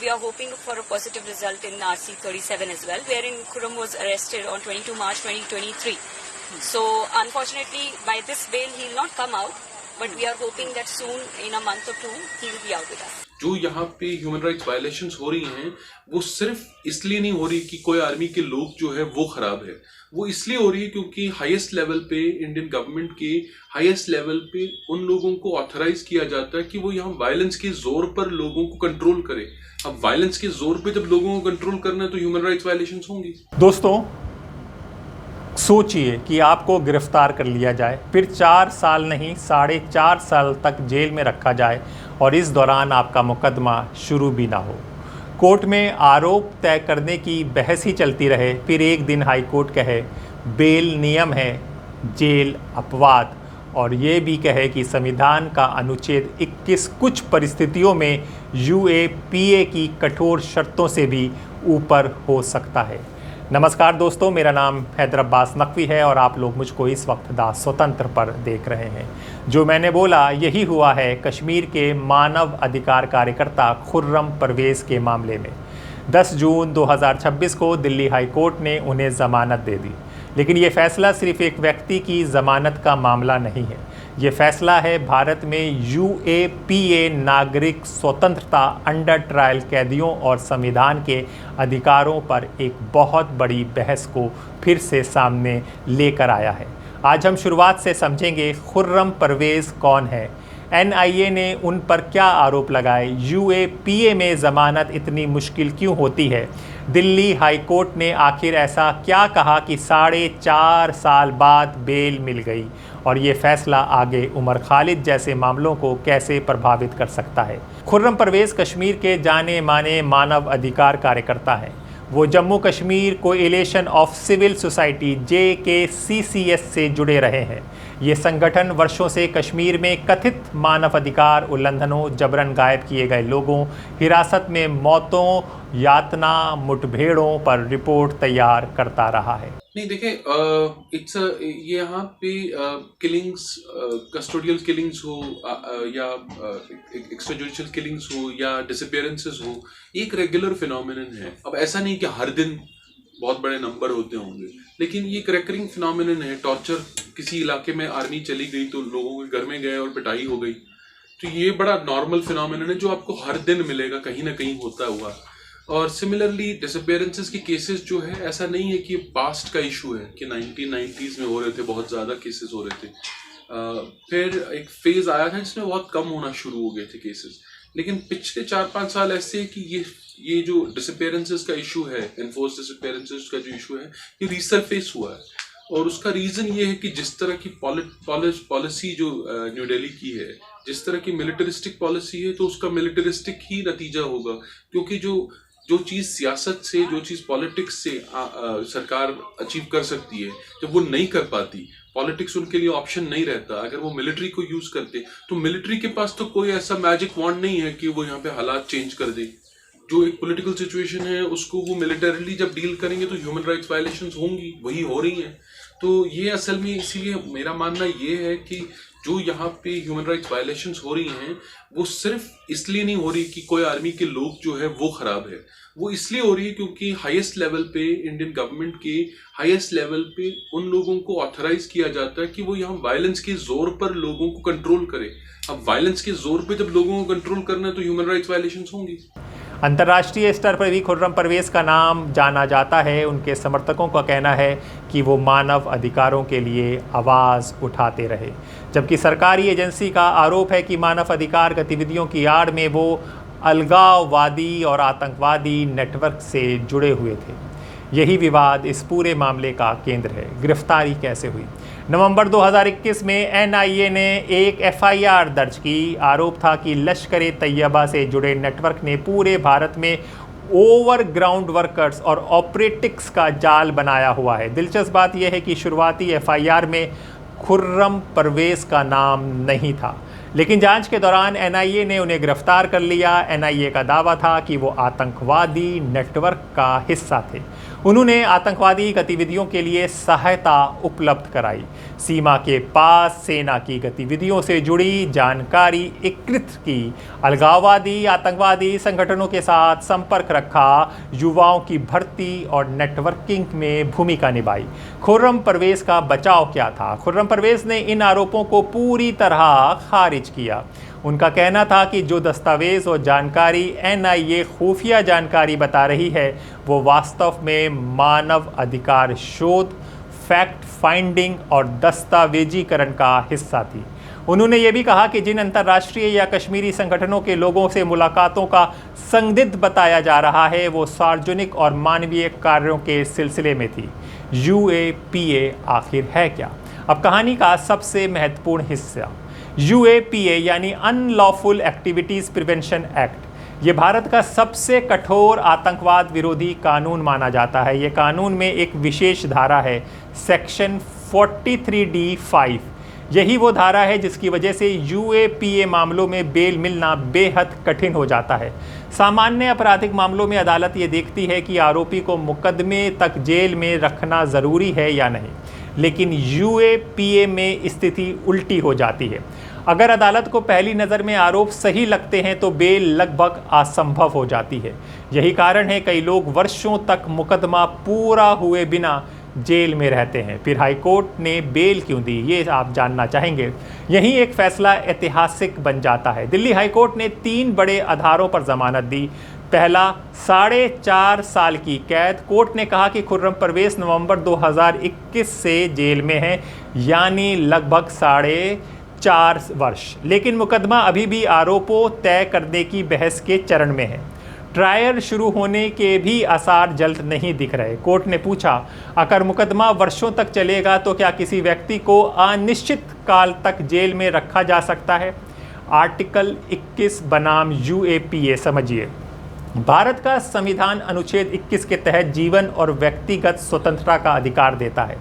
we are hoping for a positive result in RC 37 as well, wherein Khurram was arrested on 22 March 2023. So unfortunately, by this bail, he will not come out, but we are hoping that soon, in a month or two, he will be out with us. जो यहाँ पे human rights violations हो रही हैं वो सिर्फ इसलिए नहीं हो रही कि कोई आर्मी के लोग जो है वो खराब है, वो इसलिए हो रही है क्योंकि हाईएस्ट लेवल पे इंडियन गवर्नमेंट के हाईएस्ट लेवल पे उन लोगों को ऑथराइज किया जाता है कि वो यहाँ वायलेंस के जोर पर लोगों को कंट्रोल करे। अब वायलेंस के जोर पे जब लोगों को कंट्रोल करना है तो ह्यूमन राइट्स वायलेशंस होंगी। दोस्तों सोचिए कि आपको गिरफ्तार कर लिया जाए, फिर 4 साल नहीं 4.5 साल तक जेल में रखा जाए और इस दौरान आपका मुकदमा शुरू भी ना हो। कोर्ट में आरोप तय करने की बहस ही चलती रहे, फिर एक दिन हाई कोर्ट कहे बेल नियम है, जेल अपवाद, और ये भी कहे कि संविधान का अनुच्छेद 21 कुछ परिस्थितियों में UAPA की कठोर शर्तों से भी ऊपर हो सकता है। नमस्कार दोस्तों, मेरा नाम हैदर अब्बास नकवी है और आप लोग मुझको इस वक्त दा स्वतंत्र पर देख रहे हैं। जो मैंने बोला यही हुआ है कश्मीर के मानव अधिकार कार्यकर्ता खुर्रम परवेज़ के मामले में। 10 जून 2026 को दिल्ली हाई कोर्ट ने उन्हें ज़मानत दे दी, लेकिन ये फ़ैसला सिर्फ एक व्यक्ति की ज़मानत का मामला नहीं है। ये फ़ैसला है भारत में UAPA नागरिक स्वतंत्रता, अंडर ट्रायल कैदियों और संविधान के अधिकारों पर एक बहुत बड़ी बहस को फिर से सामने लेकर आया है। आज हम शुरुआत से समझेंगे खुर्रम परवेज़ कौन है, NIA ने उन पर क्या आरोप लगाए, UAPA में ज़मानत इतनी मुश्किल क्यों होती है, दिल्ली हाई कोर्ट ने आखिर ऐसा क्या कहा कि 4.5 साल बाद बेल मिल गई, और ये फ़ैसला आगे उमर खालिद जैसे मामलों को कैसे प्रभावित कर सकता है। खुर्रम परवेज़ कश्मीर के जाने माने मानव अधिकार कार्यकर्ता हैं। वो Jammu Kashmir coalition of civil society JKCCS से जुड़े रहे हैं। ये संगठन वर्षों से कश्मीर में कथित मानव अधिकार उल्लंघनों, जबरन गायब किए गए लोगों, हिरासत में मौतों, यातना, मुठभेड़ों पर रिपोर्ट तैयार करता रहा है। नहीं देखें, ये यहाँ पे किलिंग्स, कस्टोडियल किलिंग्स हो या एक्स्ट्रा जुडिशियल किलिंग्स हो या डिसअपियरेंसेस हो, एक रेगुलर फिनोमिनन है। अब ऐसा नहीं कि हर दिन बहुत बड़े नंबर होते होंगे, लेकिन ये एक रेकरिंग फिनोमिनन है। टॉर्चर, किसी इलाके में आर्मी चली गई तो लोगों के घर में गए और पिटाई हो गई, तो ये बड़ा नॉर्मल फिनोमिनन है जो आपको हर दिन मिलेगा, कहीं ना कहीं होता हुआ। और सिमिलरली डिसअपियरेंसेस के केसेस जो है, ऐसा नहीं है कि पास्ट का इशू है कि 1990s में हो रहे थे, बहुत ज़्यादा केसेस हो रहे थे। फिर एक फेज़ आया था जिसमें बहुत कम होना शुरू हो गए थे केसेस, लेकिन पिछले 4-5 साल ऐसे है कि ये जो डिसअपियरेंसेस का इशू है, एनफोर्स डिसअपियरेंसेस का जो इशू है, ये रिसरफेस हुआ है। और उसका रीज़न ये है कि जिस तरह की पॉलिसी जो न्यू दिल्ली की है, जिस तरह की मिलिटरिस्टिक पॉलिसी है, तो उसका मिलिटरिस्टिक ही नतीजा होगा। क्योंकि जो चीज़ सियासत से, जो चीज़ पॉलिटिक्स से सरकार अचीव कर सकती है, जब वो नहीं कर पाती, पॉलिटिक्स उनके लिए ऑप्शन नहीं रहता, अगर वो मिलिट्री को यूज़ करते, तो मिलिट्री के पास तो कोई ऐसा मैजिक वॉन्ड नहीं है कि वो यहाँ पे हालात चेंज कर दे। जो एक पॉलिटिकल सिचुएशन है उसको वो मिलिटरीली जब डील करेंगे तो ह्यूमन राइट्स वायलेशंस होंगी, वही हो रही हैं। तो ये असल में, इसीलिए मेरा मानना ये है कि जो यहाँ पे ह्यूमन राइट्स वायलेशंस हो रही हैं वो सिर्फ इसलिए नहीं हो रही कि कोई आर्मी के लोग जो है वो खराब है, वो इसलिए हो रही है क्योंकि हाईएस्ट लेवल पे, इंडियन गवर्नमेंट के हाईएस्ट लेवल पे उन लोगों को ऑथराइज किया जाता है कि वो यहाँ वायलेंस के जोर पर लोगों को कंट्रोल करे। अब वायलेंस के जोर पे जब लोगों को कंट्रोल करना है तो ह्यूमन राइट्स वायलेशंस होंगी। अंतर्राष्ट्रीय स्तर पर भी खुर्रम परवेज़ का नाम जाना जाता है। उनके समर्थकों का कहना है कि वो मानव अधिकारों के लिए आवाज़ उठाते रहे, जबकि सरकारी एजेंसी का आरोप है कि मानव अधिकार गतिविधियों की आड़ में वो अलगाववादी और आतंकवादी नेटवर्क से जुड़े हुए थे। यही विवाद इस पूरे मामले का केंद्र है। गिरफ्तारी कैसे हुई? नवंबर 2021 में NIA ने एक FIR दर्ज की। आरोप था कि लश्कर तैयबा से जुड़े नेटवर्क ने पूरे भारत में ओवरग्राउंड वर्कर्स और ऑपरेटिक्स का जाल बनाया हुआ है। दिलचस्प बात यह है कि शुरुआती FIR में खुर्रम परवेज़ का नाम नहीं था, लेकिन जांच के दौरान एनआईए ने उन्हें गिरफ्तार कर लिया। एनआईए का दावा था कि वो आतंकवादी नेटवर्क का हिस्सा थे। उन्होंने आतंकवादी गतिविधियों के लिए सहायता उपलब्ध कराई, सीमा के पास सेना की गतिविधियों से जुड़ी जानकारी एकत्रित की, अलगाववादी आतंकवादी संगठनों के साथ संपर्क रखा, युवाओं की भर्ती और नेटवर्किंग में भूमिका निभाई। खुर्रम परवेज का बचाव क्या था? खुर्रम परवेज ने इन आरोपों को पूरी तरह खारिज किया। उनका कहना था कि जो दस्तावेज और जानकारी एनआईए खुफिया जानकारी बता रही है वो वास्तव में मानव अधिकार शोध, फैक्ट फाइंडिंग और दस्तावेजीकरण का हिस्सा थी। उन्होंने ये भी कहा कि जिन अंतर्राष्ट्रीय या कश्मीरी संगठनों के लोगों से मुलाकातों का संदिग्ध बताया जा रहा है वो सार्वजनिक और मानवीय कार्यों के सिलसिले में थी। यूएपीए आखिर है क्या? अब कहानी का सबसे महत्वपूर्ण हिस्सा, यूएपीए यानी अनलॉफुल एक्टिविटीज़ प्रिवेंशन एक्ट। ये भारत का सबसे कठोर आतंकवाद विरोधी कानून माना जाता है। ये कानून में एक विशेष धारा है, सेक्शन 43D(5). यही वो धारा है जिसकी वजह से यूएपीए मामलों में बेल मिलना बेहद कठिन हो जाता है। सामान्य आपराधिक मामलों में अदालत ये देखती है कि आरोपी को मुकदमे तक जेल में रखना ज़रूरी है या नहीं, लेकिन यूएपीए में स्थिति उल्टी हो जाती है। अगर अदालत को पहली नज़र में आरोप सही लगते हैं तो बेल लगभग असंभव हो जाती है। यही कारण है कई लोग वर्षों तक मुकदमा पूरा हुए बिना जेल में रहते हैं। फिर हाईकोर्ट ने बेल क्यों दी, ये आप जानना चाहेंगे। यही एक फैसला ऐतिहासिक बन जाता है। दिल्ली हाईकोर्ट ने 3 बड़े आधारों पर जमानत दी। पहला, 4.5 साल की कैद। कोर्ट ने कहा कि खुर्रम परवेज नवंबर 2021 से जेल में है, यानी लगभग 4.5 वर्ष। लेकिन मुकदमा अभी भी आरोपों तय करने की बहस के चरण में है। ट्रायल शुरू होने के भी आसार जल्द नहीं दिख रहे। कोर्ट ने पूछा, अगर मुकदमा वर्षों तक चलेगा तो क्या किसी व्यक्ति को अनिश्चित काल तक जेल में रखा जा सकता है? आर्टिकल 21 बनाम यूएपीए समझिए। भारत का संविधान अनुच्छेद 21 के तहत जीवन और व्यक्तिगत स्वतंत्रता का अधिकार देता है।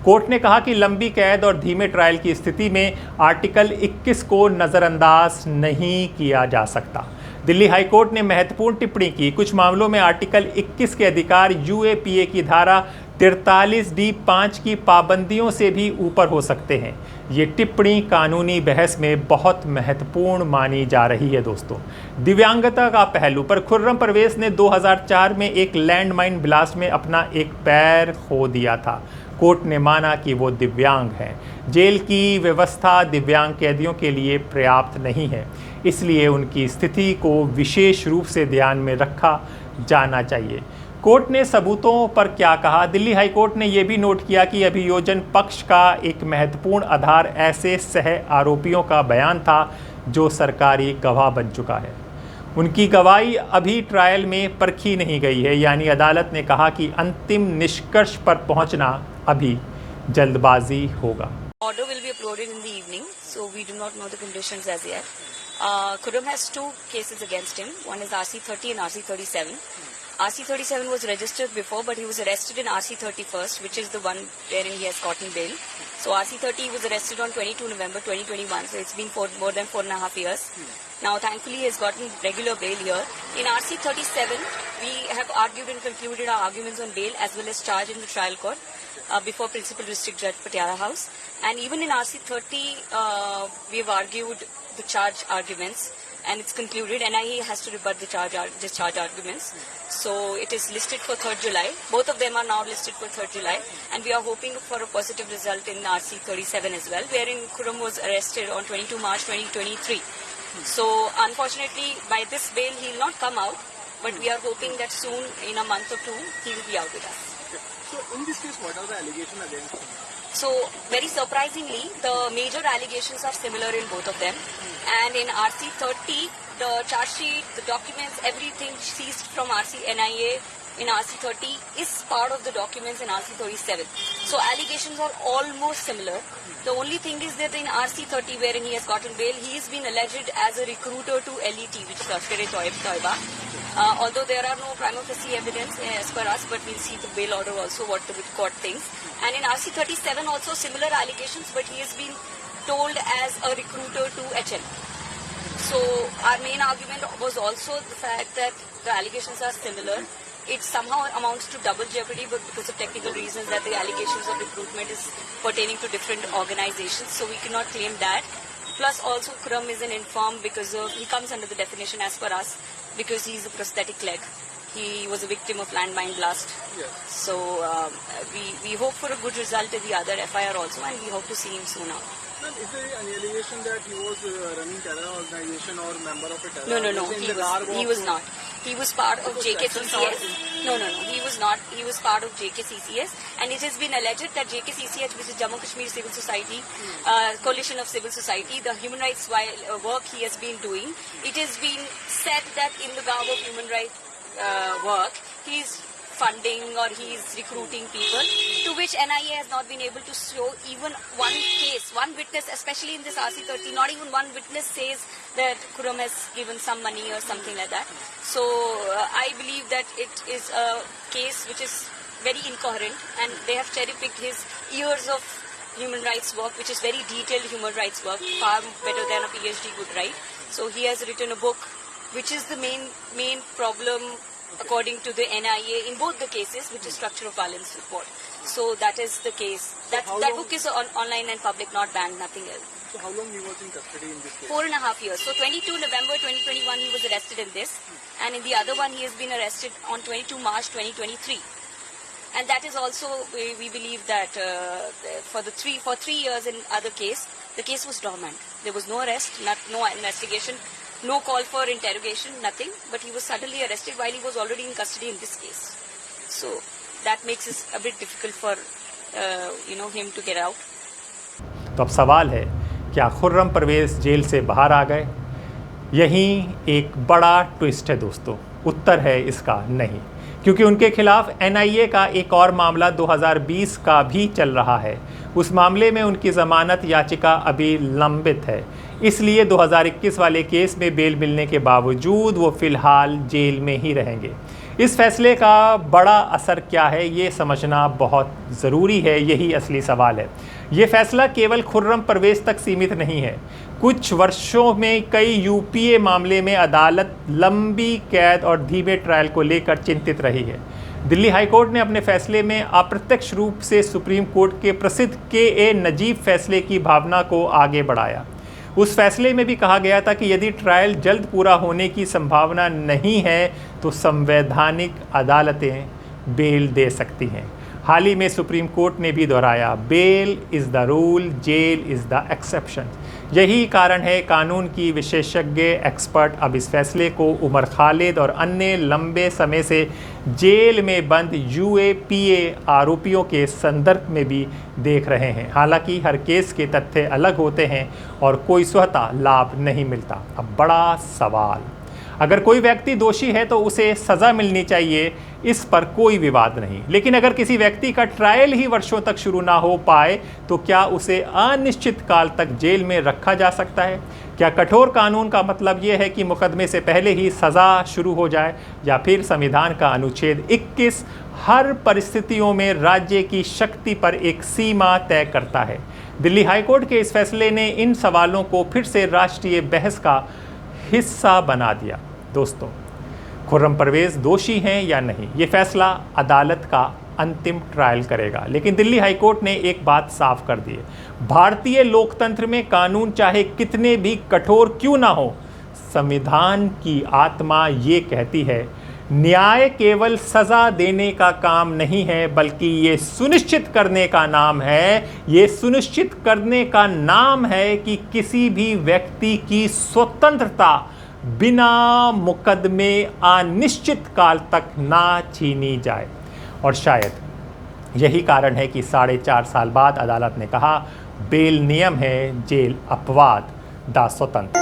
कोर्ट ने कहा कि लंबी कैद और धीमे ट्रायल की स्थिति में आर्टिकल 21 को नज़रअंदाज नहीं किया जा सकता। दिल्ली हाईकोर्ट ने महत्वपूर्ण टिप्पणी की। कुछ मामलों में आर्टिकल 21 के अधिकार यूएपीए की धारा 43D(5) की पाबंदियों से भी ऊपर हो सकते हैं। ये टिप्पणी कानूनी बहस में बहुत महत्वपूर्ण मानी जा रही है। दोस्तों, दिव्यांगता का पहलू पर खुर्रम परवेज ने 2004 में एक लैंडमाइन ब्लास्ट में अपना एक पैर खो दिया था। कोर्ट ने माना कि वो दिव्यांग हैं। जेल की व्यवस्था दिव्यांग कैदियों के लिए पर्याप्त नहीं है, इसलिए उनकी स्थिति को विशेष रूप से ध्यान में रखा जाना चाहिए। कोर्ट ने सबूतों पर क्या कहा? दिल्ली हाईकोर्ट ने यह भी नोट किया कि अभियोजन पक्ष का एक महत्वपूर्ण आधार ऐसे सह आरोपियों का बयान था जो सरकारी गवाह बन चुका है। उनकी गवाही अभी ट्रायल में परखी नहीं गई है, यानी अदालत ने कहा कि अंतिम निष्कर्ष पर पहुंचना अभी जल्दबाजी होगा। Order will be uploaded in the evening, so we do not know the conditions as yet. Khurram has 2 cases against him. One is RC30 and RC37. RC37 was registered before, but he was arrested in RC30 first, which is the one wherein he has gotten bail. So RC30 was arrested on 22 November 2021, so it's been more than 4.5 years. Now, thankfully, he has gotten regular bail here. In RC37, we have argued and concluded our arguments on bail as well as charge in the trial court before Principal District Judge Patiala House. And even in RC30, we have argued the charge arguments, and it's concluded. NIA has to rebut the discharge arguments. So it is listed for 3rd July. Both of them are now listed for 3rd July. And we are hoping for a positive result in RC37 as well, wherein Khurram was arrested on 22 March 2023. So unfortunately, by this bail, he will not come out. But we are hoping that soon, in a month or 2, he will be out with us. So in this case, what are the allegations against him? So, very surprisingly, the major allegations are similar in both of them. And in RC30, the charge sheet, the documents, everything seized from NIA in RC30 is part of the documents in RC37. So, allegations are almost similar. The only thing is that in RC30, wherein he has gotten bail, he has been alleged as a recruiter to LET, which is Lashkar-e-Toiba. Although there are no prima facie evidence as per us, but we'll see the bail order also, what the court thinks. And in RC37 also similar allegations, but he has been told as a recruiter to HL. So our main argument was also the fact that the allegations are similar. It somehow amounts to double jeopardy, but because of technical reasons that the allegations of recruitment is pertaining to different organizations, so we cannot claim that. Plus also Khurram is an infirm because he comes under the definition as per us because he is a prosthetic leg. He was a victim of landmine blast. Yes. So we hope for a good result in the other FIR also, and we hope to see him soon out. Ma'am, is there any allegation that he was running terror organization or member of a terror No. organization in the garb He of- was not. He was part of was JKCCS. absent No. He was not. He was part of JKCCS, and it has been alleged that JKCCS, which is Jammu Kashmir Civil Society, coalition of civil society, the human rights work he has been doing. It has been said that in the garb of human rights work, he is funding or he is recruiting people, to which NIA has not been able to show even one case, one witness, especially in this RC30, not even one witness says that Khurram has given some money or something like that. So I believe that it is a case which is very incoherent, and they have cherry-picked his years of human rights work, which is very detailed human rights work, far better than a PhD could write. So he has written a book, which is the main problem according to the NIA in both the cases, which is structure of violence report. So that is the case. That book is online and public, not banned, nothing else. So how long he was in custody in this case? 4.5 years. So 22 November 2021 he was arrested in this, and in the other one he has been arrested on 22 March 2023. And that is also, we believe that for 3 years in other case, the case was dormant. There was no arrest, no investigation, no call for interrogation, nothing. But he was suddenly arrested while he was already in custody in this case. So that makes it a bit difficult for him to get out. तो अब सवाल है, क्या Khurram Parvez jail से बाहर आ गए? यही एक बड़ा ट्विस्ट है दोस्तों। उत्तर है इसका नहीं, क्योंकि उनके खिलाफ NIA का एक और मामला 2020 का भी चल रहा है। उस मामले में उनकी ज़मानत याचिका अभी लंबित है, इसलिए 2021 वाले केस में बेल मिलने के बावजूद वो फ़िलहाल जेल में ही रहेंगे। इस फैसले का बड़ा असर क्या है, ये समझना बहुत ज़रूरी है। यही असली सवाल है। ये फैसला केवल खुर्रम परवेज़ तक सीमित नहीं है। कुछ वर्षों में कई UPA मामले में अदालत लंबी कैद और धीमे ट्रायल को लेकर चिंतित रही है। दिल्ली हाई कोर्ट ने अपने फैसले में अप्रत्यक्ष रूप से सुप्रीम कोर्ट के प्रसिद्ध KA नजीब फैसले की भावना को आगे बढ़ाया। उस फैसले में भी कहा गया था कि यदि ट्रायल जल्द पूरा होने की संभावना नहीं है तो संवैधानिक अदालतें बेल दे सकती हैं। हाल ही में सुप्रीम कोर्ट ने भी दोहराया, bail is the rule, jail is the exception. यही कारण है कानून की विशेषज्ञ एक्सपर्ट अब इस फैसले को उमर खालिद और अन्य लंबे समय से जेल में बंद UAPA आरोपियों के संदर्भ में भी देख रहे हैं। हालांकि हर केस के तथ्य अलग होते हैं और कोई स्वतः लाभ नहीं मिलता। अब बड़ा सवाल, अगर कोई व्यक्ति दोषी है तो उसे सज़ा मिलनी चाहिए, इस पर कोई विवाद नहीं। लेकिन अगर किसी व्यक्ति का ट्रायल ही वर्षों तक शुरू ना हो पाए तो क्या उसे अनिश्चित काल तक जेल में रखा जा सकता है? क्या कठोर कानून का मतलब ये है कि मुकदमे से पहले ही सज़ा शुरू हो जाए, या फिर संविधान का अनुच्छेद 21 हर परिस्थितियों में राज्य की शक्ति पर एक सीमा तय करता है? दिल्ली हाईकोर्ट के इस फैसले ने इन सवालों को फिर से राष्ट्रीय बहस का हिस्सा बना दिया। दोस्तों, खुर्रम परवेज़ दोषी हैं या नहीं, ये फैसला अदालत का अंतिम ट्रायल करेगा। लेकिन दिल्ली हाईकोर्ट ने एक बात साफ कर दी है, भारतीय लोकतंत्र में कानून चाहे कितने भी कठोर क्यों ना हो, संविधान की आत्मा ये कहती है, न्याय केवल सज़ा देने का काम नहीं है, बल्कि ये सुनिश्चित करने का नाम है। ये सुनिश्चित करने का नाम है कि किसी भी व्यक्ति की स्वतंत्रता बिना मुकदमे अनिश्चित काल तक ना छीनी जाए। और शायद यही कारण है कि 4.5 साल बाद अदालत ने कहा, बेल नियम है, जेल अपवाद, दा स्वतंत्र।